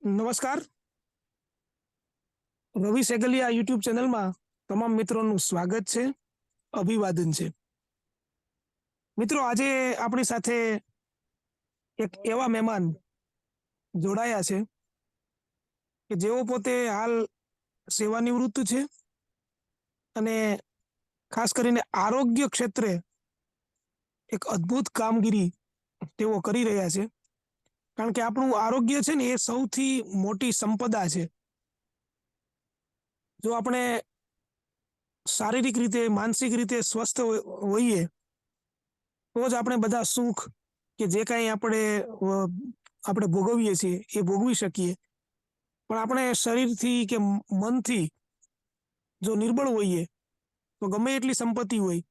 નમસ્કાર. રવિ સેગલિયા યુટ્યુબ ચેનલમાં તમામ મિત્રોનું સ્વાગત છે, અભિવાદન છે. મિત્રો, આજે આપણી સાથે એક એવા મહેમાન જોડાયા છે કે જેઓ પોતે હાલ સેવાનિવૃત્ત છે અને ખાસ કરીને આરોગ્ય ક્ષેત્રે એક અદ્ભુત કામગીરી તેઓ કરી રહ્યા છે. કારણ કે આપણું આરોગ્ય છે ને એ સૌથી મોટી સંપદા છે. જો આપણે શારીરિક રીતે, માનસિક રીતે સ્વસ્થ હોઈએ તો જ આપણે બધા સુખ કે જે કાંઈ આપણે ભોગવીએ છીએ એ ભોગવી શકીએ. પણ આપણે શરીરથી કે મનથી જો નિર્બળ હોઈએ તો ગમે એટલી સંપત્તિ હોય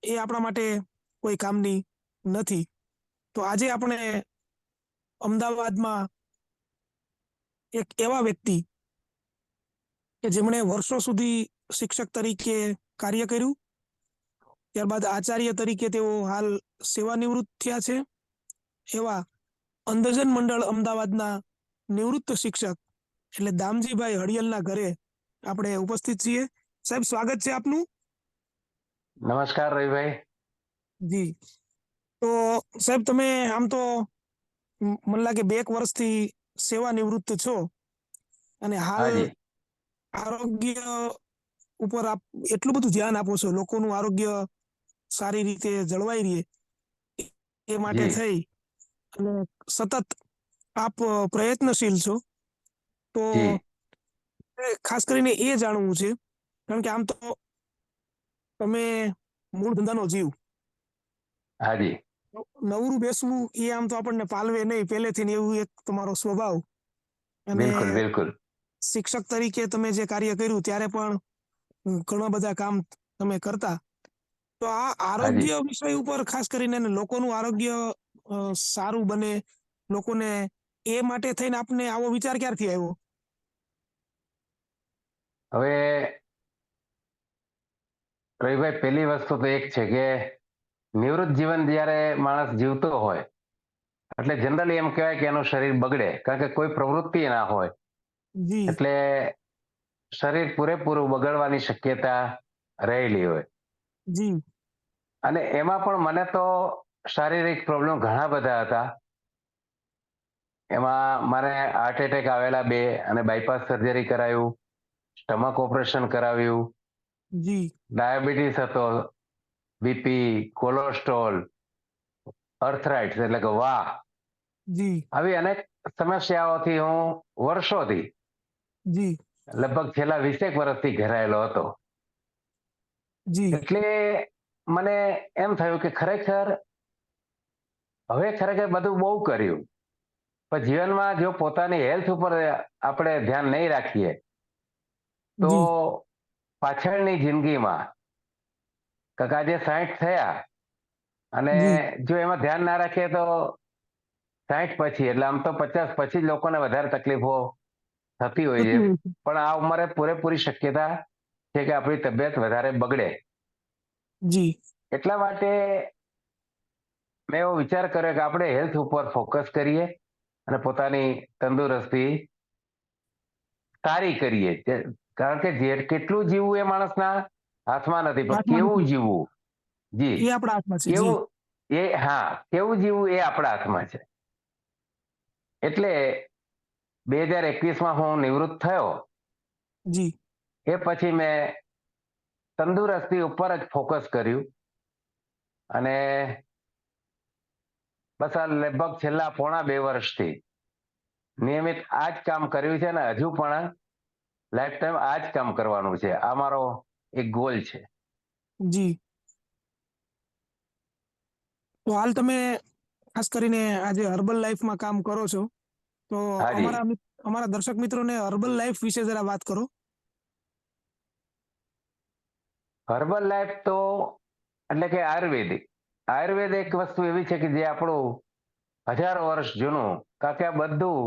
એ આપણા માટે કોઈ કામની નથી. તો આજે આપણે અમદાવાદમાં એક એવા વ્યક્તિ કે જેમણે વર્ષો સુધી શિક્ષક તરીકે કાર્ય કર્યું, ત્યારબાદ આચાર્ય તરીકે તેઓ હાલ સેવાનિવૃત્ત થયા છે, એવા અંધજન મંડળ અમદાવાદના નિવૃત્ત શિક્ષક એટલે દામજીભાઈ હળિયલના ઘરે આપણે ઉપસ્થિત છીએ. સાહેબ, સ્વાગત છે આપનું. નમસ્કાર રવિભાઈ. જી. તો સાહેબ, તમે આમ તો મને લાગે 2 વર્ષથી સેવાનિવૃત્ત છો અને હાલ હાજી. આરોગ્ય ઉપર આપ એટલું બધું ધ્યાન આપો છો, લોકોનું આરોગ્ય સારી રીતે જળવાઈ રહે એ માટે જી. થઈ અને સતત આપ પ્રયત્નશીલ છો. તો જી. ખાસ કરીને એ જાણવું છે, કારણ કે આમ તો તમે મૂળ ધંધાનો જીવ, હાજી. નવરું બેસવું એ આમ તો આપણને પાલવે નહીં, પહેલેથી એવું એક તમારો સ્વભાવ. અને બિલકુલ બિલકુલ. શિક્ષક તરીકે તમે જે કાર્ય કર્યું ત્યારે પણ ઘણા બધા કામ તમે કરતા. તો આ હાજી. આરોગ્ય વિષય ઉપર ખાસ કરીને લોકોનું આરોગ્ય સારું બને, લોકોને એ માટે થઈને આપને આવો વિચાર ક્યારથી આવ્યો? હવે રવિભાઈ, પહેલી વસ્તુ તો એક છે કે નિવૃત્ત જીવન જ્યારે માણસ જીવતો હોય એટલે જનરલી એમ કહેવાય કે એનું શરીર બગડે, કારણ કે કોઈ પ્રવૃત્તિ ના હોય જી. એટલે શરીર પૂરેપૂરું બગડવાની શક્યતા રહેલી હોય. જી. અને એમાં પણ મને તો શારીરિક પ્રોબ્લેમ ઘણા બધા હતા. એમાં મારે હાર્ટ એટેક આવેલા 2 અને બાયપાસ સર્જરી કરાયું, સ્ટમક ઓપરેશન કરાવ્યું, જી. ડાયાબિટીસ હતો, બીપી, કોલેસ્ટ્રોલ, અર્થરાઇટ્સ એટલે કે વાહ, જી. આવી અનેક સમસ્યાઓથી હું વર્ષોથી, જી. લગભગ છેલ્લા 20 વર્ષથી ઘેરાયેલો હતો. જી. એટલે મને એમ થયું કે ખરેખર બધું બહુ કર્યું, પણ જીવનમાં જો પોતાની હેલ્થ ઉપર આપણે ધ્યાન નહીં રાખીએ તો જી. પાછળની જિંદગીમાં આજે 60 થયા અને જી. જો એમાં ધ્યાન ના રાખીએ તો 60 પછી, એટલે આમ તો 50 પછી જ લોકોને વધારે તકલીફો થતી હોય છે. પણ આ ઉંમરે પૂરેપૂરી શક્યતા છે કે આપણી તબિયત વધારે બગડે. જી. એટલા માટે મેં એવો વિચાર કર્યો કે આપણે હેલ્થ ઉપર ફોકસ કરીએ અને પોતાની તંદુરસ્તી સારી કરીએ. કારણ કે કેટલું જીવવું એ માણસના હાથમાં નથી, પણ હાથમાં કેવું નથી, જીવવું, જી, એ આપણા હાથમાં છે. જી. કેવું કેવું જીવવું એ આપણા હાથમાં છે. એટલે 2021માં હું નિવૃત્ત થયો. જી. એ પછી મેં તંદુરસ્તી ઉપર જ ફોકસ કર્યું અને બસ આ લગભગ છેલ્લા પોણા 2 વર્ષથી નિયમિત આ જ કામ કર્યું છે ને હજુ પણ લાઈફ ટાઈમ આ જ કામ કરવાનું છે. આ મારો એક ગોલ છે. જી. તો હાલ તમે ખાસ કરીને આજે હર્બલ લાઈફમાં કામ કરો છો, તો હાજી. અમારા દર્શક મિત્રોને હર્બલ લાઈફ વિશે જરા વાત કરો. હર્બલ લાઈફ તો એટલે કે આયુર્વેદ એક વસ્તુ એવી છે કે જે આપણું હજારો વર્ષ જૂનું, કારણ કે આ બધું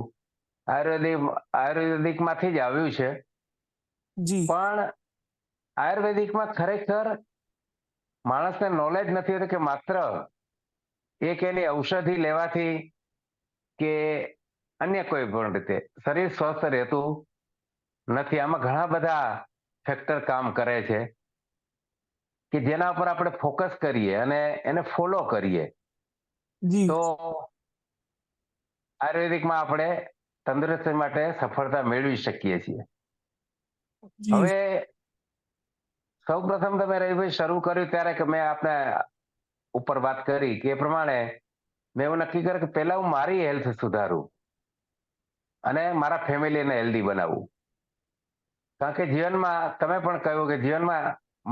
આયુર્વેદિકમાંથી જ આવ્યું છે. જી. પણ આયુર્વેદિકમાં ખરેખર માણસને નોલેજ નથી હોતું કે માત્ર એક એની ઔષધિ લેવાથી કે અન્ય કોઈ પણ રીતે શરીર સ્વસ્થ રહેતું નથી. આમાં ઘણા બધા ફેક્ટર કામ કરે છે કે જેના પર આપણે ફોકસ કરીએ અને એને ફોલો કરીએ જી તો આયુર્વેદિકમાં આપણે તંદુરસ્તી માટે સફળતા મેળવી શકીએ છીએ. જી હવે સૌ પ્રથમ તમે રવિભાઈ શરૂ કર્યું ત્યારે કે મેં આપણે ઉપર વાત કરી કે એ પ્રમાણે મેં એવું નક્કી કર્યું કે પહેલા હું મારી હેલ્થ સુધારું અને મારા ફેમિલીને હેલ્ધી બનાવવું. કારણ કે જીવનમાં તમે પણ કહ્યું કે જીવનમાં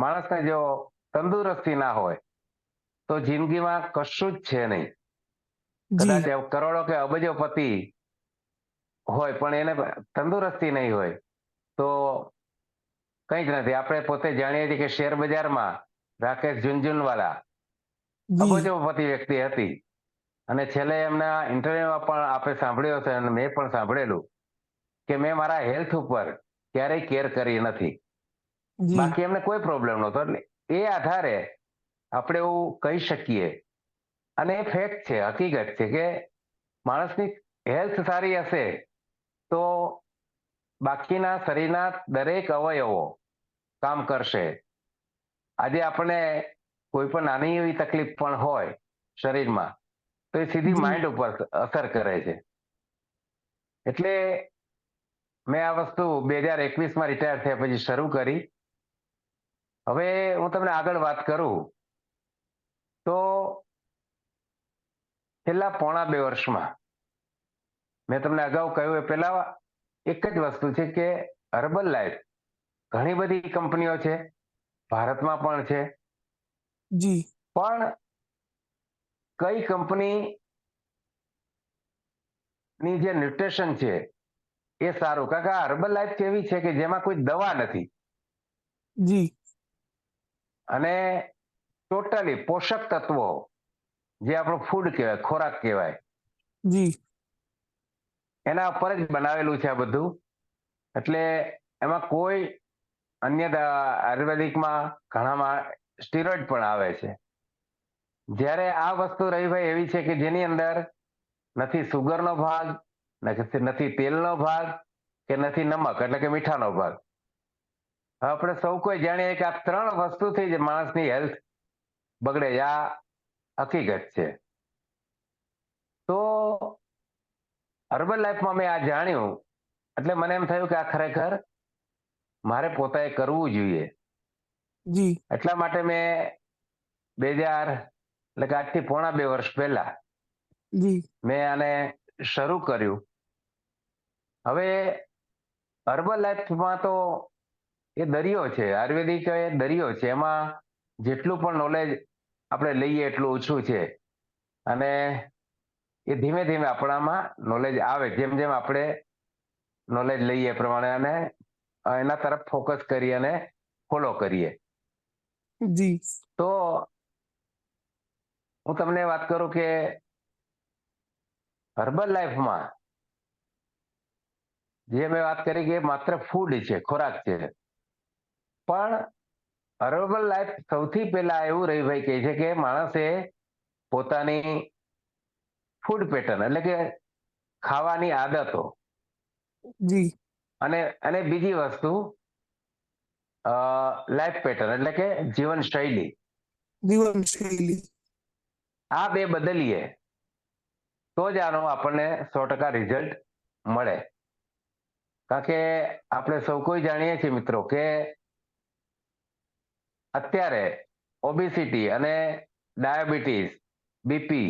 માણસને જો તંદુરસ્તી ના હોય તો જિંદગીમાં કશું જ છે નહીં. જી કદાચ કરોડો કે અબજોપતિ હોય પણ એને તંદુરસ્તી નહીં હોય તો કંઈ જ નથી. આપણે પોતે જાણીએ છીએ કે શેર બજારમાં રાકેશ ઝુનઝુનવાલા જી અબજોપતિ વ્યક્તિ હતી અને છેલ્લે એમના ઇન્ટરવ્યુમાં પણ આપણે સાંભળ્યો છે અને મેં પણ સાંભળેલું કે મેં મારા હેલ્થ ઉપર ક્યારેય કેર કરી નથી. જી બાકી એમને કોઈ પ્રોબ્લેમ નહોતો. એટલે એ આધારે આપણે એવું કહી શકીએ અને એ ફેક્ટ છે, હકીકત છે કે માણસની હેલ્થ સારી હશે તો બાકીના શરીરના દરેક અવયવો કામ કરશે. આજે આપણને કોઈ પણ નાની એવી તકલીફ પણ હોય શરીરમાં તો એ સીધી જી માઇન્ડ ઉપર અસર કરે છે. એટલે મેં આ વસ્તુ 2021માં રિટાયર થયા પછી શરૂ કરી. હવે હું તમને આગળ વાત કરું તો છેલ્લા પોણા 2 વર્ષમાં મેં તમને અગાઉ કહ્યું એ પહેલા એક જ વસ્તુ છે કે હર્બલ લાઈફ ઘણી બધી કંપનીઓ છે, ભારતમાં પણ છે, જી પણ કઈ કંપનીની જે ન્યુટ્રિશન છે એ સારું. કારણ કે આ હર્બલ લાઈફ એવી છે કે જેમાં કોઈ દવા નથી જી અને ટોટલી પોષક તત્વો જે આપણું ફૂડ કહેવાય, ખોરાક કહેવાય, જી એના ઉપર જ બનાવેલું છે આ બધું. એટલે એમાં કોઈ અન્ય આયુર્વેદિકમાં ઘણામાં સ્ટીરોઇડ પણ આવે છે. જ્યારે આ વસ્તુ રવિભાઈ એવી છે કે જેની અંદર નથી સુગરનો ભાગ, નથી તેલનો ભાગ કે નથી નમક એટલે કે મીઠાનો ભાગ. આપણે સૌ કોઈ જાણીએ કે આ 3 વસ્તુથી જ માણસની હેલ્થ બગડે છે. આ હકીકત છે. તો હર્બલ લાઈફમાં મેં આ જાણ્યું એટલે મને એમ થયું કે આ ખરેખર મારે પોતાએ કરવું જોઈએ. જી એટલા માટે મેં 2000 એટલે કે આજથી પોણા 2 વર્ષ પહેલા જી મેં આને શરૂ કર્યું. હવે હર્બલ લાઈફમાં તો એ દરિયો છે, આયુર્વેદિક એ દરિયો છે. એમાં જેટલું પણ નોલેજ આપણે લઈએ એટલું ઓછું છે અને એ ધીમે ધીમે આપણામાં નોલેજ આવે જેમ જેમ આપણે નોલેજ લઈએ પ્રમાણે અને એના તરફ ફોકસ કરીએ અને ફોલો કરીએ. જી તો હું તમને વાત કરું કે હર્બલ લાઈફમાં જે મેં વાત કરી કે માત્ર ફૂડ છે, ખોરાક છે, પણ હર્બલ લાઈફ સૌથી પહેલા એવું રવિભાઈ કહે છે કે માણસે પોતાની ફૂડ પેટર્ન એટલે કે ખાવાની આદતો જી અને અને બીજી વસ્તુ લાઈફ પેટર્ન એટલે કે જીવનશૈલી, જીવનશૈલી આ બે બદલીએ તો જ આનો આપણને 100% રિઝલ્ટ મળે. કારણ કે આપણે સૌ કોઈ જાણીએ છીએ મિત્રો કે અત્યારે ઓબેસિટી અને ડાયાબિટીસ, બીપી,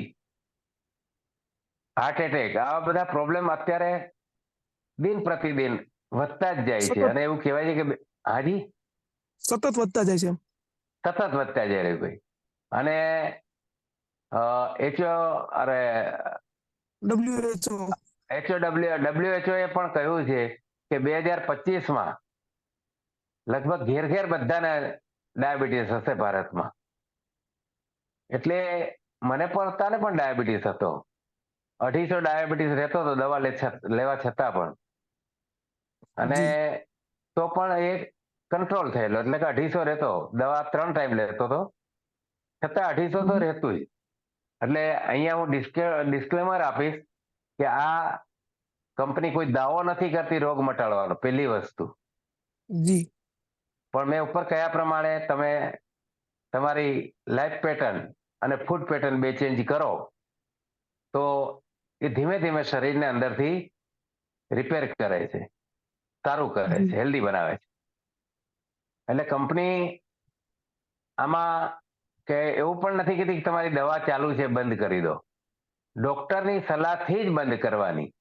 હાર્ટ એટેક આવા બધા પ્રોબ્લેમ અત્યારે દિન પ્રતિદિન વધતા જ જાય છે સતત અને એવું કહેવાય છે કે હાજી સતત વધતા જાય છે. સતત વધતા જાય રે ભાઈ. અને એચઓ અરે WHO WHO એ પણ કહ્યું છે કે 2025માં લગભગ ઘેર ઘેર બધાને ડાયાબિટીસ હશે ભારતમાં. એટલે મને પોતાને પણ ડાયાબિટીસ હતો. 250 ડાયાબિટીસ રહેતો હતો દવા લેવા છતાં પણ. અને જી તો પણ એ કંટ્રોલ થયેલો એટલે કે 250 રહેતો, દવા 3 ટાઈમ લેતો હતો છતાં 250 તો રહેતું જ. એટલે અહીંયા હું ડિસ્ક્લેમર આપીશ કે આ કંપની કોઈ દાવો નથી કરતી રોગ મટાડવાનો, પહેલી વસ્તુ. જી પણ મેં ઉપર કયા પ્રમાણે તમે તમારી લાઈફ પેટર્ન અને ફૂડ પેટર્ન બે ચેન્જ કરો તો એ ધીમે ધીમે શરીરને અંદરથી રિપેર કરે છે, સારું કરે જી છે, હેલ્ધી બનાવે છે. એટલે કંપની આમાં કે એવું પણ નથી કહેતી કે તમારી દવા ચાલુ છે બંધ કરી દો. ડોક્ટરની સલાહથી જ બંધ કરવાની,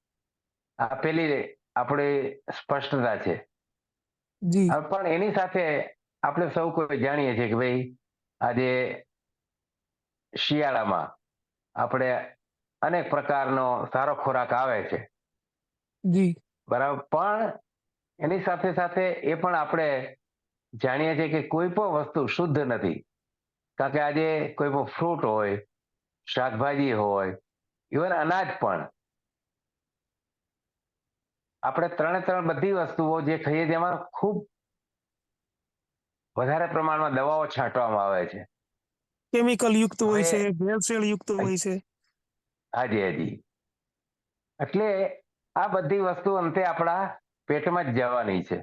આ પેલી આપણી સ્પષ્ટતા છે. જી પણ એની સાથે આપણે સૌ કોઈ જાણીએ છીએ કે ભાઈ આજે શિયાળામાં આપણે અનેક પ્રકારનો સારો ખોરાક આવે છે, જી બરાબર. પણ એની સાથે સાથે એ પણ આપણે જાણીએ છીએ કે કોઈ પણ વસ્તુ શુદ્ધ નથી. કારણ કે આજે કોઈ પણ ફ્રૂટ હોય, શાકભાજી હોય, ઇવન અનાજ પણ, આપણે ત્રણે બધી વસ્તુઓ જે ખાઈએ છીએ એમાં ખૂબ વધારે પ્રમાણમાં દવાઓ છાંટવામાં આવે છે. કેમિકલ યુક્ત હોય હવે છે, ભેળસેળ યુક્ત હોય છે. હાજી હાજી, એટલે આ બધી વસ્તુ અંતે આપણા પેટમાં જ જવાની છે.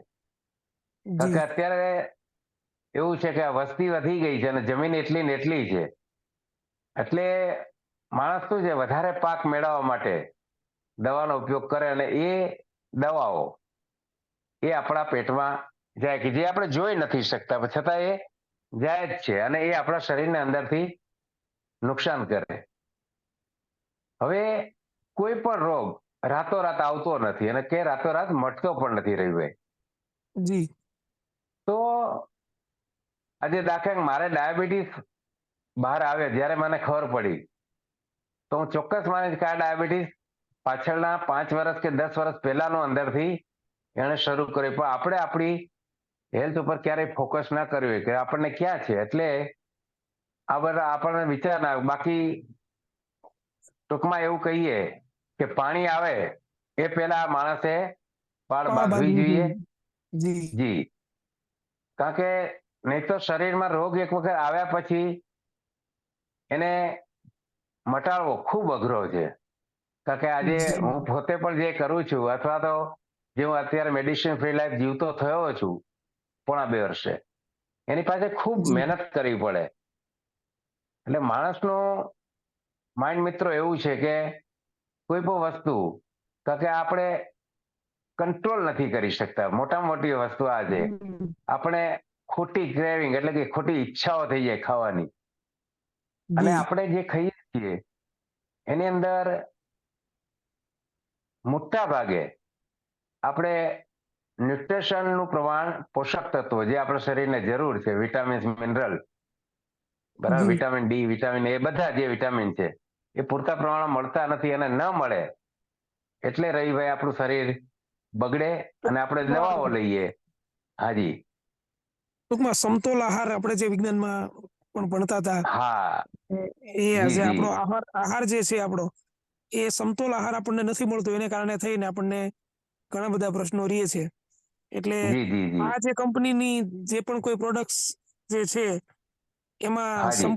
કારણ જી કે અત્યારે એવું છે કે આ વસ્તી વધી ગઈ છે અને જમીન એટલી ને એટલી છે, એટલે માણસ શું છે વધારે પાક મેળવવા માટે દવાનો ઉપયોગ કરે અને એ દવાઓ એ આપણા પેટમાં જાય કે જે આપણે જોઈ નથી શકતા, પણ છતાં એ જાય જ છે અને એ આપણા શરીરને અંદરથી નુકસાન કરે. હવે કોઈ પણ રોગ રાતોરાત આવતો નથી અને કે રાતોરાત મટતો પણ નથી રવિભાઈ. જી તો આજે દાખલા મારે ડાયાબિટીસ બહાર આવ્યો જ્યારે મને ખબર પડી, તો હું ચોક્કસ માનીશ કે આ ડાયાબિટીસ પાછળના 5 વર્ષ કે 10 વર્ષ પહેલાનો અંદરથી એણે શરૂ કર્યું. પણ આપણે આપણી હેલ્થ ઉપર ક્યારેય ફોકસ ના કર્યું કે આપણને ક્યાં છે, એટલે આ બધા આપણને વિચાર ના આવે. બાકી ટૂંકમાં એવું કહીએ કે પાણી આવે એ પહેલા માણસે વાળ વાળ બાંધવી બાંધવું જોઈએ. જી જી, કારણ કે નહીં તો શરીરમાં રોગ એક વખત આવ્યા પછી એને મટાડવો ખૂબ અઘરો છે. કારણ કે આજે જી હું પોતે પણ જે કરું છું અથવા તો જે હું અત્યારે મેડિસિન ફ્રી લાઈફ જીવતો થયો છું પોણા 2 વર્ષે, એની પાસે ખૂબ જી મહેનત કરવી પડે. એટલે માણસનું માઇન્ડ મિત્રો એવું છે કે કોઈ પણ વસ્તુ, કારણ કે આપણે કંટ્રોલ નથી કરી શકતા. મોટામાં મોટી વસ્તુ આ છે, આપણે ખોટી ક્રેવિંગ એટલે કે ખોટી ઈચ્છાઓ થઈ જાય ખાવાની, અને જી આપણે જે ખાઈએ છીએ એની અંદર મોટા ભાગે આપણે ન્યુટ્રિશનનું પ્રમાણ, પોષક તત્વો જે આપણા શરીરને જરૂર છે, વિટામિન્સ, મિનરલ, બરાબર, જી વિટામિન ડી, વિટામિન એ, બધા જે વિટામિન છે એ પૂરતા પ્રમાણમાં મળતા નથી, અને ન મળે એટલે રવિભાઈ આપણું શરીર બગડે અને આપણે દવાઓ લઈએ. હાજી, ટૂંકમાં સમતોલ આહાર આપણે જે વિજ્ઞાનમાં પણ ભણતા હતા, હા, એ જી જે જી આપણો આહાર જે છે આપણો, એ સમતોલ આહાર આપણને નથી મળતો, એને કારણે થઈને આપણને ઘણા બધા પ્રશ્નો રહે છે. એટલે જી જી જી, આ જે કંપનીની જે પણ કોઈ પ્રોડક્ટ્સ જે છે એમાં હાજી,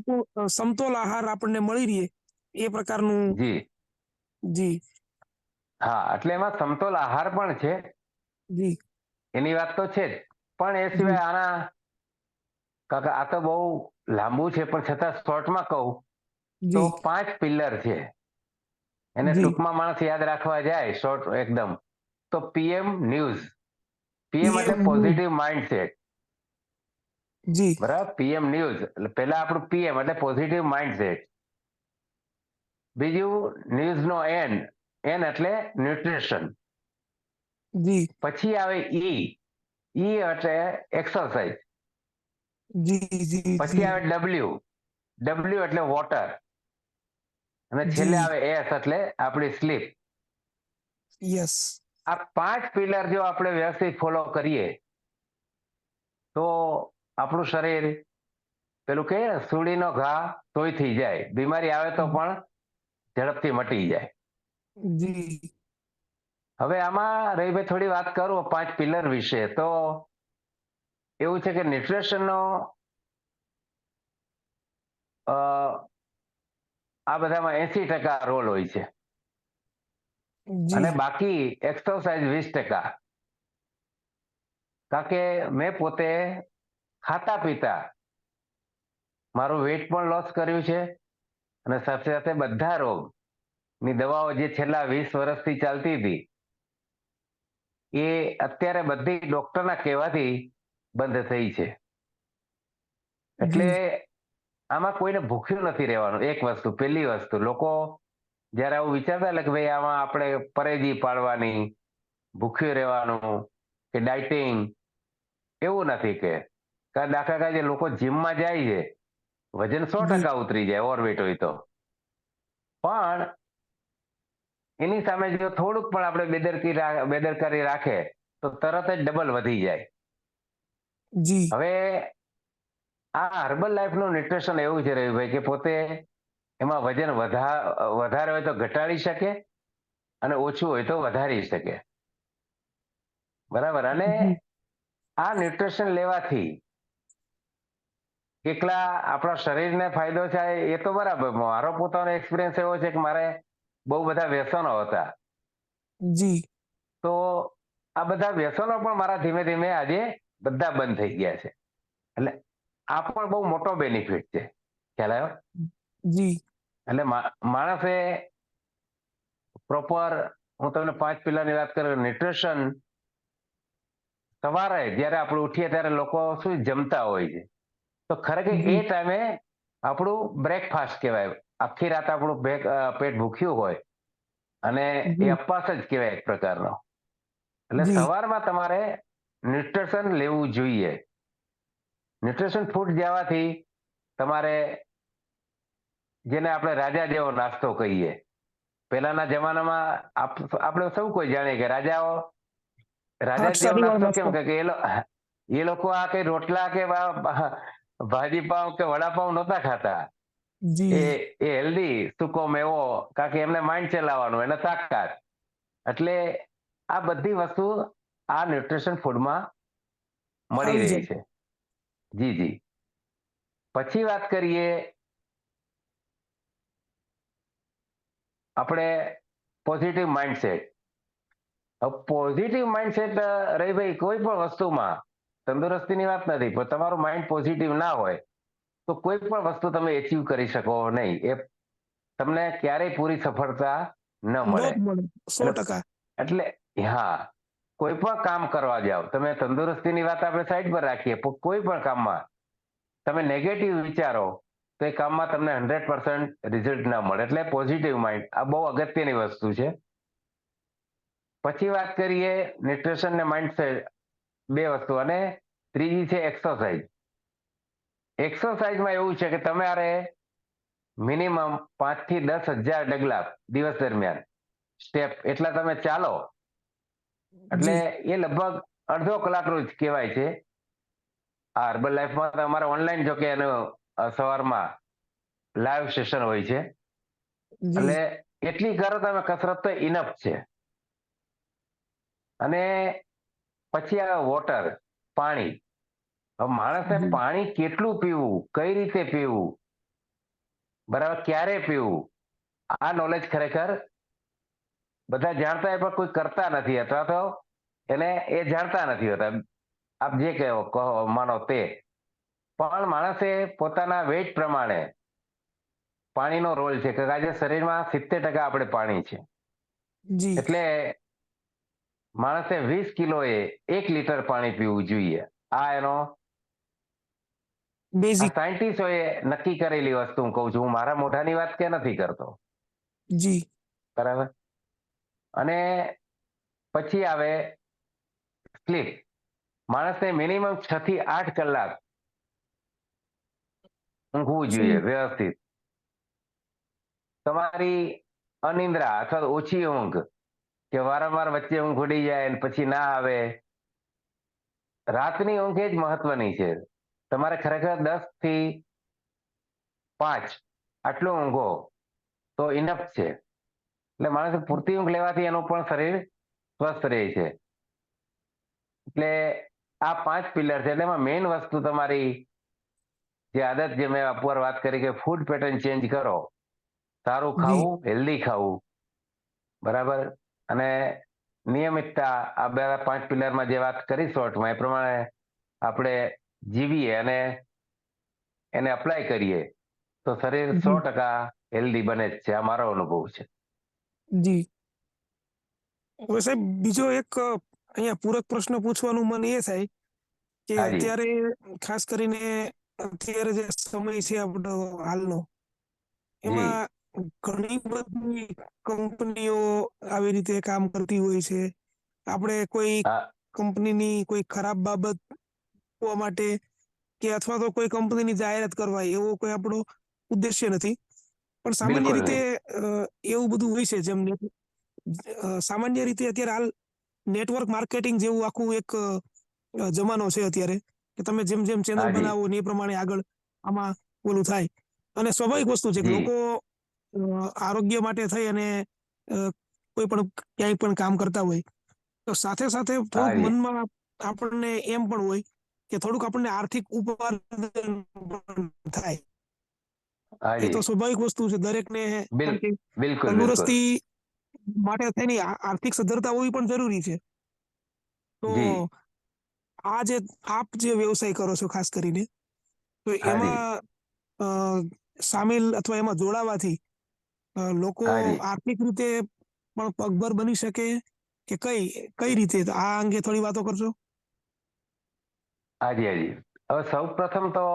સમતોલ આહાર આપણને મળી રહે એ પ્રકારનું. જી, જી હા, એટલે એમાં સમતોલ આહાર પણ છે, જી એની વાત તો છે જ. પણ એ જી સિવાય આના, કાકા આ તો બહુ લાંબુ છે પણ છતાં શોર્ટમાં કહું તો જી 5 પિલર છે. એને જી ટૂંકમાં માણસ યાદ રાખવા જાય શોર્ટ એકદમ, તો પીએમ ન્યૂઝ. પીએમ એટલે પીએમ પોઝિટિવ માઇન્ડસેટ, જી બરાબર. પીએમ ન્યૂઝ એટલે પહેલા આપણું પીએમ એટલે પોઝિટિવ માઇન્ડસેટ. બીજું ન્યૂઝ નો એન, એન એટલે ન્યુટ્રિશન. જી પછી આવે ઈ, ઈ એટલે એક્સરસાઇઝ. જી જી પછી જી આવે ડબલ્યુ, ડબલ્યુ એટલે વોટર, અને છેલ્લે જી આવે એસ એટલે આપણી સ્લીપ. યસ આ 5 પિલર જો આપણે વ્યવસ્થિત ફોલો કરીએ તો આપણું શરીર, પેલું કહે ને સુડીનો ઘા તોયથી જાય, બીમારી આવે તો પણ ઝડપથી મટી જાય. જી હવે આમાં રહીભાઈ થોડી વાત કરું 5 પિલર વિશે, તો એવું છે કે ન્યુટ્રિશનનો આ બધામાં 80% રોલ હોય છે. અને જી બાકી એક્સરસાઇઝ 20%. કારણ કે મેં પોતે ખાતા પીતા મારું વેઇટ પણ લોસ કર્યું છે, અને સાથે સાથે બધા રોગની દવાઓ જે છેલ્લા 20 વર્ષથી ચાલતી હતી એ અત્યારે બધી ડોક્ટરના કહેવાથી બંધ થઈ છે. એટલે જી આમાં કોઈને ભૂખ્યું નથી રહેવાનું. એક વસ્તુ, પહેલી વસ્તુ, લોકો જયારે આવું વિચારતા એટલે કે ભાઈ આમાં આપણે પરેજી પાડવાની, ભૂખ્યું રહેવાનું કે ડાયટિંગ, એવું નથી. કે દાખલા જે લોકો જીમમાં જાય છે, વજન 100% ઉતરી જાય ઓવરવેટ હોય તો, પણ એની સામે જો થોડુંક પણ આપણે બેદરકારી રાખે તો તરત જ ડબલ વધી જાય. જી હવે આ હર્બલ લાઈફનું ન્યુટ્રિશન એવું છે રવિભાઈ, કે પોતે એમાં વજન વધારે હોય તો ઘટાડી શકે અને ઓછું હોય તો વધારી શકે. બરાબર. અને જી આ ન્યુટ્રિશન લેવાથી કેટલા આપણા શરીરને ફાયદો થાય એ તો બરાબર. મારો પોતાનો એક્સપિરિયન્સ એવો છે કે મારે બહુ બધા વ્યસનો હતા, જી તો આ બધા વ્યસનો પણ મારા ધીમે ધીમે આજે બધા બંધ થઈ ગયા છે. એટલે આ પણ બહુ મોટો બેનિફિટ છે. ખ્યાલ આવ્યો? જી એટલે માણસે પ્રોપર, હું તમને 5 પિલરની વાત કરું. ન્યુટ્રિશન, સવારે જયારે આપણે ઉઠીએ ત્યારે લોકો શું જમતા હોય છે, તો ખરેખર એ જી ટાઈમે આપણું બ્રેકફાસ્ટ કહેવાય. આખી રાત આપણું પેટ ભૂખ્યું હોય અને એ જી અપવાસ જ કહેવાય એક પ્રકારનો. એટલે જી સવારમાં તમારે ન્યુટ્રિશન લેવું જોઈએ. ન્યુટ્રિશન ફૂડ જવાથી તમારે, જેને આપણે રાજા જેવો નાસ્તો કહીએ, પહેલાના જમાનામાં આપણે સૌ કોઈ જાણીએ કે રાજા જેવો હાથસારી વાળો નાસ્તો કેમ નાસ્તો. કે એ લોકો આ કઈ રોટલા કે ભાજી પાવ કે વડાપાવ નહોતા ખાતા. એ જી હેલ્ધી સૂકો મેવો, કારણ કે એમને માઇન્ડ ચલાવવાનું, એને તાકાત. એટલે આ બધી વસ્તુ આ ન્યુટ્રિશન ફૂડમાં મળી આવી રહી જાય. છે. જી જી. પછી વાત કરીએ આપણે પોઝિટિવ માઇન્ડસેટ. પોઝિટિવ માઇન્ડસેટ રહીભાઈ, કોઈ પણ વસ્તુમાં, તંદુરસ્તીની વાત નથી, પણ તમારું માઇન્ડ પોઝિટિવ ના હોય તો કોઈ પણ વસ્તુ તમે એચીવ કરી શકો નહીં. એ તમને ક્યારેય પૂરી સફળતા ન નો મળે. જ મળે. એટલે 100%. એટલે હા, કોઈ પણ કામ કરવા જાઓ તમે, તંદુરસ્તીની વાત આપણે સાઈડ પર રાખીએ, પણ કોઈ પણ કામમાં તમે નેગેટિવ વિચારો તો એ કામમાં તમને 100% રિઝલ્ટ ના મળે. એટલે પોઝિટિવ માઇન્ડ આ બહુ અગત્યની વસ્તુ છે. પછી વાત કરીએ ન્યુટ્રિશન ને માઇન્ડસેટ, બે વસ્તુ. અને ત્રીજી છે એક્સરસાઇઝ. એક્સરસાઇઝમાં એવું છે કે તમારે મિનિમમ 5 થી 10,000 ડગલા દિવસ દરમિયાન, સ્ટેપ એટલા તમે ચાલો, એટલે જી એ લગભગ અડધો કલાકનું જ કહેવાય છે. આ હર્બલ લાઈફમાં તમારે ઓનલાઈન, જો કે એનું સવારમાં લાઈવ સેશન હોય છે, જી એટલે એટલી કરો તમે કસરત તો ઇનફ છે. અને પછી આ વોટર, પાણી. હવે માણસને જી પાણી કેટલું પીવું, કઈ રીતે પીવું, બરાબર, ક્યારે પીવું, આ નોલેજ ખરેખર બધા જાણતા હોય પણ કોઈ કરતા નથી, અથવા તો એને એ જાણતા નથી હોતા. આપ જે કહો માનો તે, પણ માણસે પોતાના વેઇટ પ્રમાણે પાણીનો રોલ છે, કે આજે શરીરમાં 70% આપણે પાણી છે. જી એટલે માણસે 20 કિલોએ 1 લીટર પાણી પીવું જોઈએ. આ એનો, આ બેઝિક. સાયન્ટિસ્ટોએ નક્કી કરેલી વસ્તુ હું કહું છું. હું મારા મોઢાની વાત કે નથી કરતો. જી બરાબર. અને પછી આવે સ્લીપ. માણસને મિનિમમ 6 થી 8 કલાક ઊંઘવું જોઈએ વ્યવસ્થિત. તમારી અનિદ્રા અથવા ઓછી ઊંઘ, કે વારંવાર વચ્ચે ઊંઘ ઉડી જાય અને પછી ના આવે, રાતની ઊંઘ એ જ મહત્વની છે. તમારે ખરેખર 10 થી 5 આટલું ઊંઘો તો ઇનફ છે. એટલે માણસે પૂરતી ઊંઘ લેવાથી એનું પણ શરીર સ્વસ્થ રહે છે. એટલે આ 5 પિલર છે. એટલે એમાં મેઇન વસ્તુ તમારી જે આદત, જે મેં ઉપર વાત કરી કે ફૂડ પેટર્ન ચેન્જ કરો, સારું જી ખાવું, હેલ્ધી ખાવું, બરાબર, અને નિયમિતતા, આ બે 5 પિલરમાં જે વાત કરી શોર્ટમાં, એ પ્રમાણે આપણે જીવીએ અને એને અપ્લાય કરીએ તો શરીર જી 100% હેલ્ધી બને જ છે. આ મારો અનુભવ છે. જી. હવે સાહેબ બીજો એક અહીંયા પૂરક પ્રશ્ન પૂછવાનું મન એ થાય કે હાજી. અત્યારે ખાસ કરીને અત્યારે જે સમય છે આપણો હાલનો, જી. એમાં ઘણી બધી કંપનીઓ આવી રીતે કામ કરતી હોય છે. આપણે કોઈ હા. કંપનીની કોઈ ખરાબ બાબત જોવા માટે કે અથવા તો કોઈ કંપનીની જાહેરાત કરવા એવો કોઈ આપણો ઉદ્દેશ્ય નથી. પણ સામાન્ય બિલકુલ રીતે નહીં. એવું બધું હોય છે. જેમ સામાન્ય રીતે અત્યારે હાલ નેટવર્ક માર્કેટિંગ જેવું આખું એક જમાનો છે અત્યારે, કે તમે જેમ જેમ ચેનલ હાજી. બનાવો ને એ પ્રમાણે આગળ આમાં ઓલું થાય. અને સ્વાભાવિક વસ્તુ છે કે જી. લોકો આરોગ્ય માટે થઈ અને કોઈ પણ ક્યાંય પણ કામ કરતા હોય તો સાથે સાથે થોડુંક હાજી. મનમાં આપણને એમ પણ હોય કે થોડુંક આપણને આર્થિક ઉપાર્જન પણ થાય. એ હાજી. તો સ્વાભાવિક વસ્તુ છે દરેકને. બિલ કારણ કે બિલકુલ બિલકુલ. તંદુરસ્તી માટે થઈને આર્થિક સદ્ધરતા હોવી પણ જરૂરી છે. તો જી. આ જે આપ જે વ્યવસાય કરો છો ખાસ કરીને, તો હાજી. એમાં અ, સામેલ અથવા એમાં જોડાવાથી લોકો હાજી. આર્થિક રીતે પણ પગભર બની શકે કે કઈ કઈ રીતે? તો આ અંગે થોડી વાતો કરજો. હાજી. હાજી. હવે સૌ પ્રથમ તો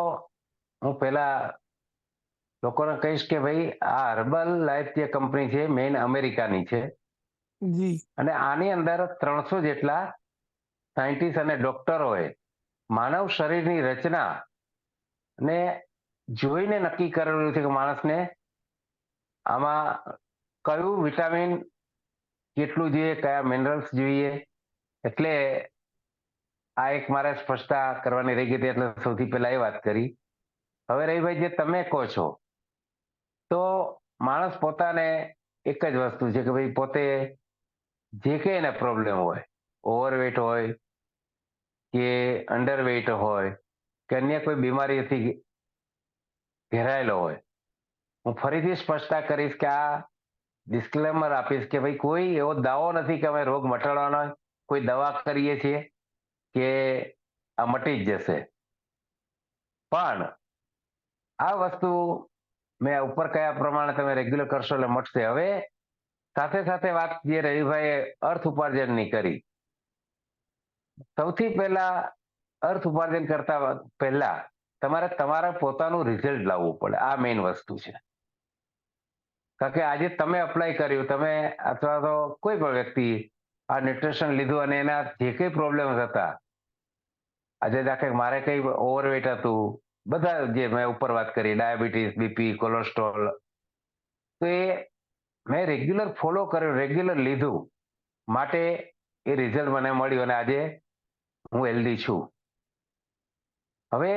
હું પેલા લોકોને કહીશ કે ભાઈ, આ હર્બલ લાઈફ જે કંપની છે મેઇન અમેરિકાની છે, જી અને આની અંદર 300 જેટલા સાયન્ટિસ્ટ અને ડોક્ટરોએ માનવ શરીરની રચના ને જોઈને નક્કી કરેલું છે કે માણસને આમાં કયું વિટામિન કેટલું જોઈએ, કયા મિનરલ્સ જોઈએ. એટલે આ એક મારે સ્પષ્ટતા કરવાની રહી ગઈ હતી, એટલે સૌથી પહેલા એ વાત કરી. હવે રહી ભાઈ જે તમે કહો છો, તો માણસ પોતાને એક જ વસ્તુ છે કે ભાઈ પોતે જે કંઈ એને પ્રોબ્લેમ હોય, ઓવરવેટ હોય કે અંડરવેટ હોય કે અન્ય કોઈ બીમારીથી ઘેરાયેલો હોય, હું ફરીથી સ્પષ્ટતા કરીશ કે આ ડિસ્ક્લેમર આપીશ કે ભાઈ કોઈ એવો દાવો નથી કે અમે રોગ મટાડવાનો કોઈ દવા કરીએ છીએ કે આ મટી જ જશે. પણ આ વસ્તુ મેં ઉપર કયા પ્રમાણે તમે રેગ્યુલર કરશો એટલે મટશે. હવે સાથે સાથે વાત જે રવિભાઈએ અર્થ ઉપાર્જનની કરી, સૌથી પહેલા અર્થ ઉપાર્જન કરતા પહેલા તમારે તમારા પોતાનું રિઝલ્ટ લાવવું પડે. આ મેઇન વસ્તુ છે. કારણ કે આજે તમે અપ્લાય કર્યું, તમે અથવા તો કોઈ પણ વ્યક્તિ આ ન્યુટ્રિશન લીધું અને એના જે કંઈ પ્રોબ્લેમ હતા, આજે દાખલે મારે કઈ ઓવરવેટ હતું, બધા જે મેં ઉપર વાત કરી, ડાયાબિટીસ, બીપી, કોલેસ્ટ્રોલ, તો એ મેં રેગ્યુલર ફોલો કર્યું, રેગ્યુલર લીધું, માટે એ રિઝલ્ટ મને મળ્યું અને આજે હું હેલ્ધી છું. હવે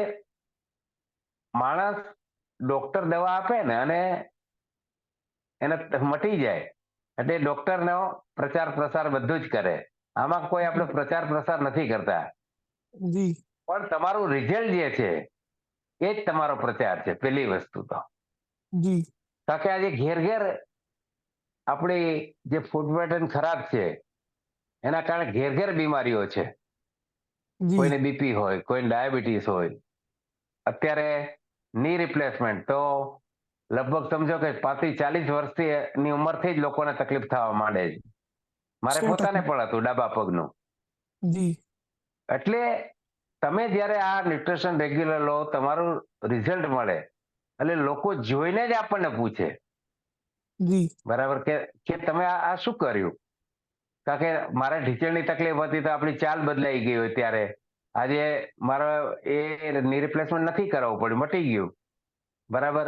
માણસ, ડોક્ટર દવા આપે ને અને એને મટી જાય એટલે ડોક્ટરનો પ્રચાર પ્રસાર બધું જ કરે. આમાં કોઈ આપણે પ્રચાર પ્રસાર નથી કરતા, જી પણ તમારું રિઝલ્ટ જે છે એ જ તમારો પ્રચાર છે. પેલી વસ્તુ તો જી કારણ કે આજે ઘેર ઘેર આપણી જે ફૂડ પેટર્ન ખરાબ છે એના કારણે ઘેર ઘેર બીમારીઓ છે. જી કોઈને બીપી હોય, કોઈને ડાયાબિટીસ હોય, અત્યારે ની રિપ્લેસમેન્ટ તો લગભગ સમજો કે 35-40 વર્ષની ઉંમરથી જ લોકોને તકલીફ થવા માંડે છે. મારે પોતાને 100%. પણ હતું ડાબા પગનું. જી એટલે તમે જ્યારે આ ન્યુટ્રિશન રેગ્યુલર લો, તમારું રિઝલ્ટ મળે એટલે લોકો જોઈને જ આપણને પૂછે, જી બરાબર, કે તમે આ શું કર્યું. કારણ કે મારે ઢીચણની તકલીફ હતી તો આપણી ચાલ બદલાઈ ગઈ હોય, ત્યારે આજે મારે એ ની રિપ્લેસમેન્ટ નથી કરાવવું પડ્યું, મટી ગયું, બરાબર.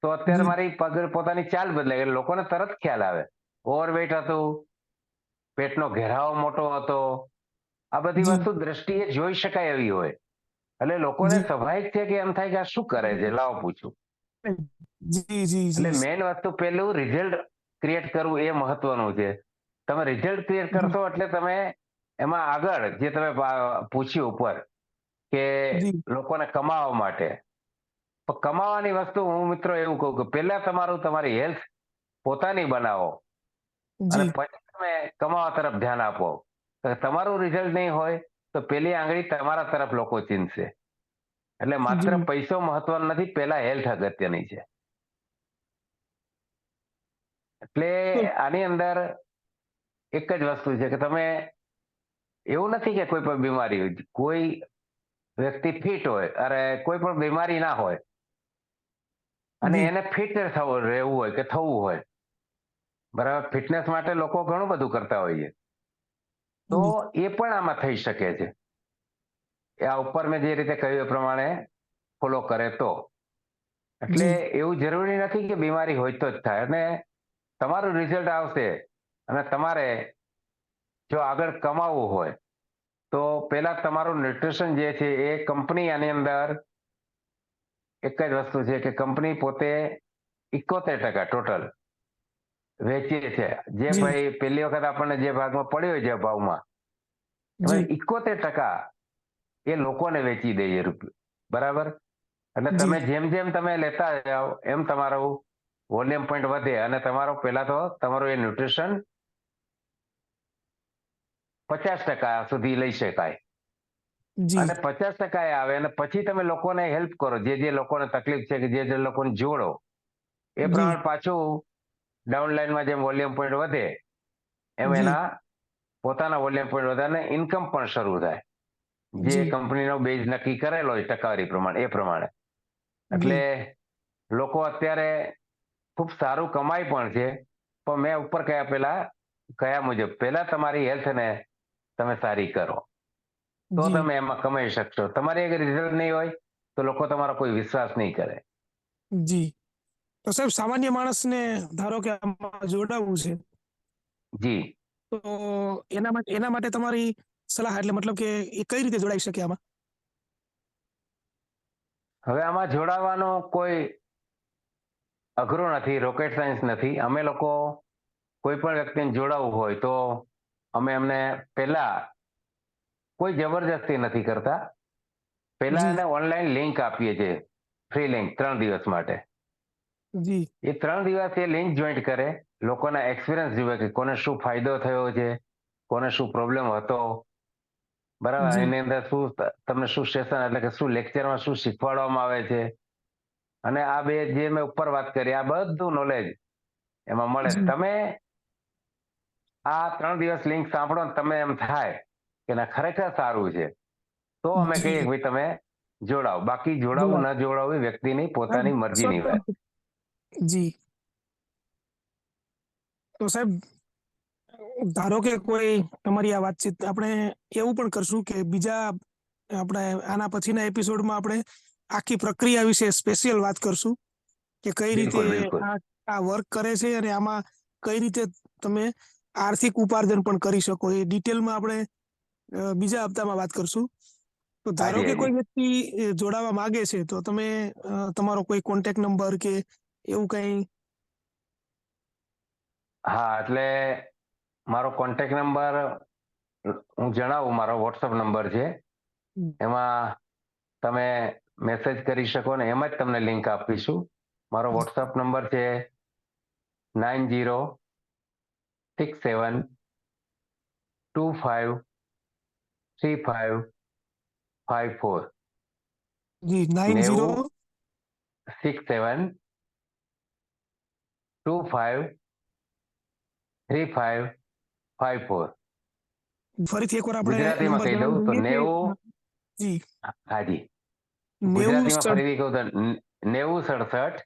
તો અત્યારે જી મારી પગ પોતાની ચાલ બદલાઈ ગઈ, લોકોને તરત ખ્યાલ આવે. ઓવરવેટ હતું, પેટનો ઘેરાવો મોટો હતો, આ બધી જી વસ્તુ દ્રષ્ટિએ જોઈ શકાય એવી હોય, એટલે લોકોને જી સ્વાભાવિક છે કે એમ થાય કે આ શું કરે છે, લાવો પૂછું. જી જી એટલે જી મેઇન વસ્તુ પેલું રિઝલ્ટ ક્રિએટ કરવું એ મહત્વનું છે. તમે રિઝલ્ટ ક્રિએટ જી કરશો એટલે તમે એમાં આગળ જે તમે પૂછ્યું ઉપર કે જી લોકોને કમાવા માટે, તો કમાવાની વસ્તુ હું મિત્રો એવું કહું કે પહેલા તમારી હેલ્થ પોતાની બનાવો અને જી તમે કમાવા તરફ ધ્યાન આપો. તો તમારું રિઝલ્ટ નહીં હોય તો પેલી આંગળી તમારા તરફ લોકો ચીંધશે. એટલે માત્ર જી પૈસો મહત્વનો નથી, પહેલા હેલ્થ અગત્યની છે. એટલે તો આની અંદર એક જ વસ્તુ છે કે તમે, એવું નથી કે કોઈ પણ બીમારી હોય, કોઈ વ્યક્તિ ફિટ હોય અરે કોઈ પણ બીમારી ના હોય અને જી એને ફિટ રહેવું હોય કે થવું હોય, બરાબર, ફિટનેસ માટે લોકો ઘણું બધું કરતા હોય છે, તો જી એ પણ આમાં થઈ શકે છે. એ આ ઉપર મેં જે રીતે કહ્યું એ પ્રમાણે ફોલો કરે તો. એટલે જી એવું જરૂરી નથી કે બીમારી હોય તો જ થાય. અને તમારું રિઝલ્ટ આવશે અને તમારે જો આગળ કમાવવું હોય તો પહેલા તમારું ન્યુટ્રિશન જે છે એ કંપની આની અંદર એક જ વસ્તુ છે કે કંપની પોતે 71% ટોટલ વેચીએ છે. જે જી ભાઈ પહેલી વખત આપણને જે ભાગમાં પડ્યો જે ભાવમાં, એમાં જી 71% એ લોકોને વેચી દઈએ રૂપિયો, બરાબર. એટલે જી તમે જેમ જેમ તમે લેતા જાઓ એમ તમારું વોલ્યુમ પોઈન્ટ વધે અને તમારો પહેલા તો તમારું એ ન્યુટ્રિશન 50% સુધી લઈ શકાય. જી અને 50% આવે અને પછી તમે લોકોને હેલ્પ કરો, જે લોકોને તકલીફ છે કે જે લોકોને જોડો, એ જી પ્રમાણે પાછું ડાઉનલાઈનમાં જેમ વોલ્યુમ પોઈન્ટ વધે એમ જી એના પોતાના વોલ્યુમ પોઈન્ટ વધે અને ઇન્કમ પણ શરૂ થાય, જે જી કંપનીનો બેઝ નક્કી કરેલો હોય ટકાવારી પ્રમાણે એ પ્રમાણે. એટલે જી લોકો અત્યારે ખૂબ સારું કમાય પણ છે, પણ મેં ઉપર કયા મુજબ પહેલા તમારી હેલ્થને તમે સારી કરો તો જી તમે એમાં કમાઈ શકશો. તમારી અગર રિઝલ્ટ નહીં હોય તો લોકો તમારો કોઈ વિશ્વાસ નહીં કરે. જી તો સાહેબ, સામાન્ય માણસને ધારો કે આમાં જોડાવવું છે, જી. તો એના માટે તમારી સલાહ, એટલે મતલબ કે એ કઈ રીતે જોડાઈ શકે આમાં? હવે આમાં જોડાવાનો કોઈ અઘરો નથી, રોકેટ સાયન્સ નથી. અમે લોકો કોઈ પણ વ્યક્તિને જોડાવવું હોય તો અમે એમને પહેલા કોઈ જબરજસ્તી નથી કરતા. પહેલા જી એને ઓનલાઈન લિંક આપીએ છીએ, ફ્રી લિંક 3 દિવસ માટે. જી એ 3 દિવસ એ લિંક જોઈન્ટ કરે, લોકોના એક્સપિરિયન્સ જુએ કે કોને શું ફાયદો થયો છે, કોને શું પ્રોબ્લેમ હતો, બરાબર. જી એની અંદર શું તમને શું સેશન એટલે કે શું લેક્ચરમાં શું શીખવાડવામાં આવે છે, અને આ બે જે મેં ઉપર વાત કરી આ બધું નોલેજ એમાં મળે. જી તમે આ 3 દિવસ લિંક સાંભળો ને તમે એમ થાય કે ના ખરેખર સારું છે, તો અમે કહીએ કે જી ભાઈ તમે જોડાઓ. બાકી જોડાવું જોડાવ ન જોડાવું એ વ્યક્તિની સાહેબ, પોતાની મરજીની વાત. જી તો સાહેબ, ધારો કે કોઈ તમારી આ વાતચીત આપણે એવું પણ કરશું કે બીજા આપણે આના પછીના એપિસોડમાં આપણે આખી પ્રક્રિયા વિશે સ્પેશિયલ વાત કરશું કે કઈ રીતે બિલકુલ બિલકુલ. આ આ વર્ક કરે છે અને આમાં કઈ રીતે તમે આર્થિક ઉપાર્જન પણ કરી શકો, એ ડિટેલમાં આપણે બીજા હપ્તામાં વાત કરશું. તો ધારો હાજી કે હાજી. કોઈ વ્યક્તિ જોડાવા માંગે છે, તો તમે તમારો કોઈ કોન્ટેક્ટ નંબર કે એવું કઈ? હા, એટલે મારો કોન્ટેક્ટ નંબર હું જણાવું. મારો વોટ્સઅપ નંબર છે, એમાં તમે મેસેજ કરી શકો ને એમાં જ તમને લિંક આપીશું. મારો વોટ્સઅપ નંબર છે 9067253554. જી 90 9067253554. ફરીથી એકવાર આપણે ગુજરાતીમાં નંબર કહી દઉં જણાવી તો દઈએ કે 90. જી હાજી. 90 ગુજરાતીમાં ફરીથી કહું તો 9067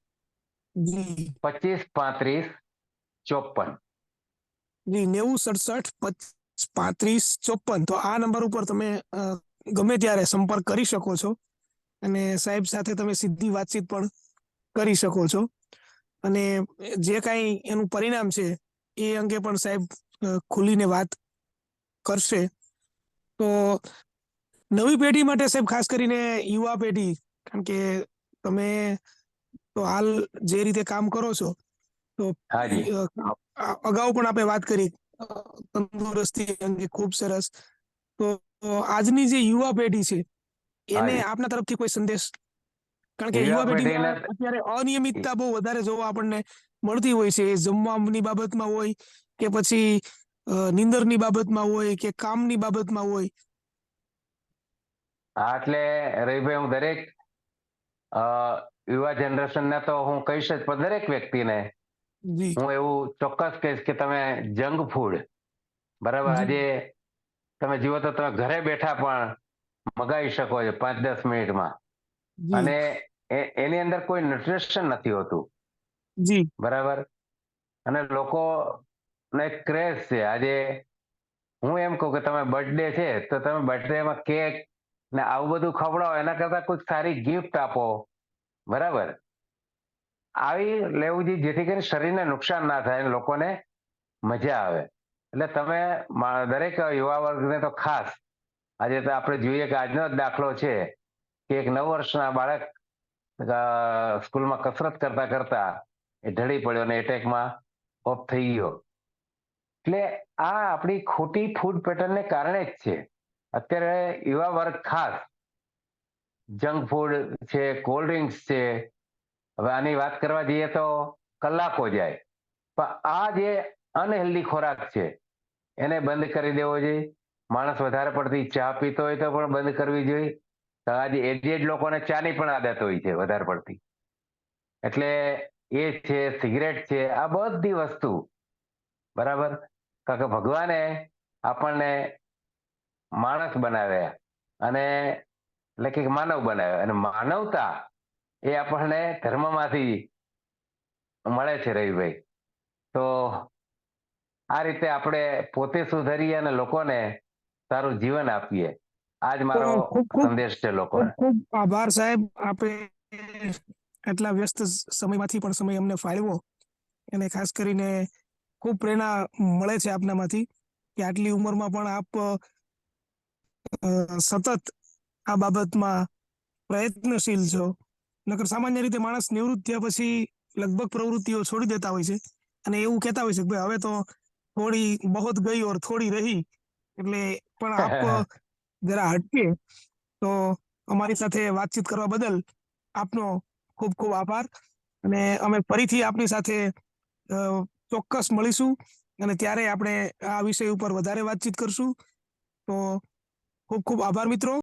જી 253554. જી 9067 253554. તો આ નંબર ઉપર તમે ગમે ત્યારે સંપર્ક કરી શકો છો અને સાહેબ સાથે તમે સીધી વાતચીત પણ કરી શકો છો, અને જે કાંઈ એનું પરિણામ છે એ અંગે પણ સાહેબ ખુલીને વાત કરશે. તો નવી પેઢી માટે સાહેબ, ખાસ કરીને યુવા પેઢી, કારણ કે તમે તો હાલ જે રીતે કામ કરો છો, તો હાજી અગાઉ પણ આપણે વાત કરી તંદુરસ્તી અંગે, ખૂબ સરસ. તો આજની જે યુવા પેઢી છે એને હાજી. આપના તરફથી કોઈ સંદેશ? કારણ કે યુવા યુવા પેઢીને પેઢીમાં અત્યારે અનિયમિતતા બહુ વધારે જોવા આપણને મળતી હોય છે, જમવાની બાબતમાં હોય કે પછી નીંદરની બાબતમાં હોય કે કામની બાબતમાં હોય? હા, એટલે રવિભાઈ, હું દરેક યુવા જનરેશનને તો હું કહીશ જ, પણ દરેક વ્યક્તિને જી હું એવું ચોક્કસ કહીશ કે તમે જંક ફૂડ, બરાબર, જી આજે તમે જુઓ તો તમે ઘરે બેઠા પણ મગાવી શકો છો 5-10 મિનિટમાં, જી અને એની અંદર કોઈ ન્યુટ્રિશન નથી હોતું, જી બરાબર. અને લોકો ને ક્રેઝ છે. આજે હું એમ કહું કે તમે બર્થડે છે તો તમે બર્થડેમાં કેક ને આવું બધું ખવડાવો, એના કરતા કોઈક સારી ગિફ્ટ આપો, બરાબર. આવી લેવું જોઈએ જેથી કરીને શરીરને નુકસાન ના થાય અને લોકોને મજા આવે. એટલે તમે દરેક યુવા વર્ગને તો ખાસ, આજે તો આપણે જોઈએ કે આજનો જ દાખલો છે કે એક 9 વર્ષના બાળક સ્કૂલમાં કસરત કરતા કરતા એ ઢળી પડ્યો અને એટેકમાં ઓફ થઈ ગયો. એટલે આ આપણી ખોટી ફૂડ પેટર્નને કારણે જ છે. અત્યારે યુવા વર્ગ ખાસ જંક ફૂડ છે, કોલ્ડ ડ્રિંક્સ છે, હવે આની વાત કરવા જઈએ તો કલાકો જાય, પણ આ જે અનહેલ્ધી ખોરાક છે એને બંધ કરી દેવો જોઈએ. માણસ વધારે પડતી ચા પીતો હોય તો પણ બંધ કરવી જોઈએ. આજે એજેડ લોકોને ચાની પણ આદત હોય છે વધારે પડતી, એટલે એ છે, સિગરેટ છે, આ બધી વસ્તુ, બરાબર. કારણ કે ભગવાને આપણને માણસ બનાવ્યા અને એટલે કે માનવ બનાવ્યા, અને માનવતા એ આપણને ધર્મમાંથી મળે છે રવિભાઈ. તો આ રીતે આપણે પોતે સુધરીએ અને લોકોને સારું જીવન આપીએ. આજ તો મારો ખૂબ ખૂબ સંદેશ છે ખૂબ લોકોને. ખૂબ આભાર સાહેબ, આપે આટલા વ્યસ્ત સમયમાંથી પણ સમય અમને ફાળવ્યો, અને ખાસ કરીને ખૂબ પ્રેરણા મળે છે આપનામાંથી કે આટલી ઉંમરમાં પણ આપ સતત આ બાબતમાં પ્રયત્નશીલ છો. નકર સામાન્ય રીતે માણસ નિવૃત્ત થયા પછી લગભગ પ્રવૃત્તિઓ છોડી દેતા હોય છે અને એવું કહેતા હોય છે કે ભાઈ હવે તો થોડી બહોત ગઈ ઓર થોડી રહી. એટલે પણ આપ જરા હટકે, તો અમારી સાથે વાતચીત કરવા બદલ આપનો ખૂબ ખૂબ આભાર. અને અમે ફરીથી આપની સાથે ચોક્કસ મળીશું અને ત્યારે આપણે આ વિષય ઉપર વધારે વાતચીત કરશું. તો ખૂબ ખૂબ આભાર મિત્રો.